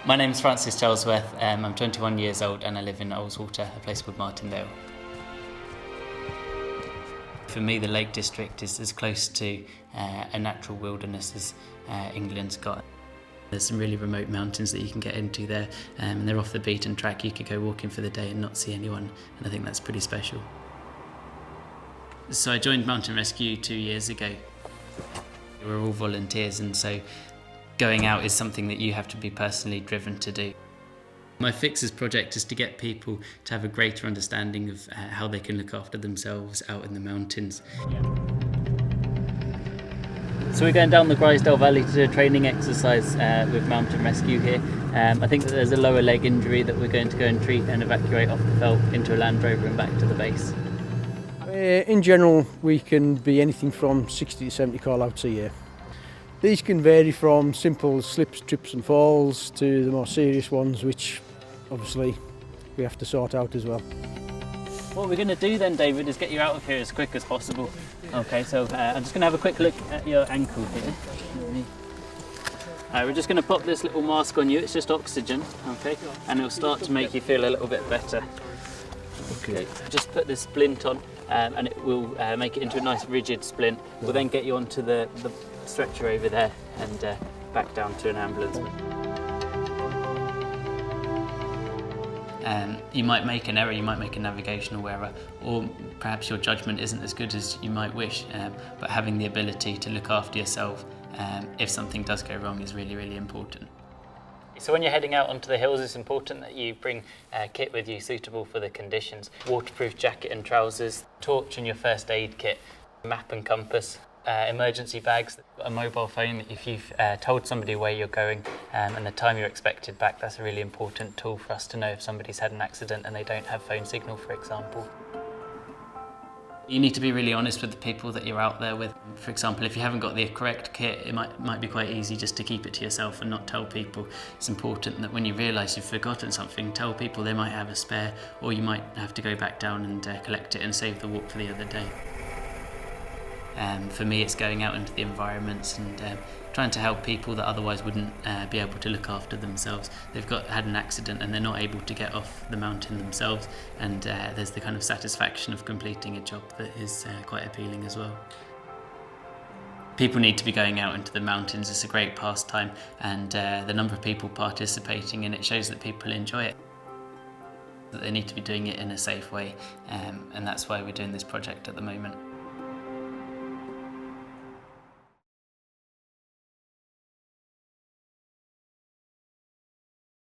My name's Francis Charlesworth. I'm 21 years old and I live in Ullswater, a place called Martindale. For me, the Lake District is as close to a natural wilderness as England's got. There's some really remote mountains that you can get into there, and they're off the beaten track. You could go walking for the day and not see anyone, and I think that's pretty special. So I joined Mountain Rescue 2 years ago. We're all volunteers, and so going out is something that you have to be personally driven to do. My Fixers project is to get people to have a greater understanding of how they can look after themselves out in the mountains. So we're going down the Grisdale Valley to do a training exercise with Mountain Rescue here. I think that there's a lower leg injury that we're going to go and treat and evacuate off the veldt into a Land Rover and back to the base. In general, we can be anything from 60 to 70 call-outs a year. These can vary from simple slips, trips and falls to the more serious ones, which obviously we have to sort out as well. What we're going to do then, David, is get you out of here as quick as possible. Okay, so I'm just going to have a quick look at your ankle here. We're just going to pop this little mask on you. It's just oxygen, okay, and it'll start to make you feel a little bit better. Okay, just put this splint on, and it will make it into a nice rigid splint. We'll then get you onto the stretcher over there and back down to an ambulance. You might make an error, you might make a navigational error, or perhaps your judgment isn't as good as you might wish, but having the ability to look after yourself if something does go wrong is really, really important. So when you're heading out onto the hills, it's important that you bring kit with you suitable for the conditions. Waterproof jacket and trousers, torch and your first aid kit, map and compass, emergency bags, a mobile phone that if you've told somebody where you're going and the time you're expected back, that's a really important tool for us to know if somebody's had an accident and they don't have phone signal, for example. You need to be really honest with the people that you're out there with. For example, if you haven't got the correct kit, it might be quite easy just to keep it to yourself and not tell people. It's important that when you realise you've forgotten something, tell people. They might have a spare, or you might have to go back down and collect it and save the walk for the other day. For me, it's going out into the environments and trying to help people that otherwise wouldn't be able to look after themselves. They've had an accident and they're not able to get off the mountain themselves, and there's the kind of satisfaction of completing a job that is quite appealing as well. People need to be going out into the mountains. It's a great pastime, and the number of people participating in it shows that people enjoy it. They need to be doing it in a safe way, and that's why we're doing this project at the moment.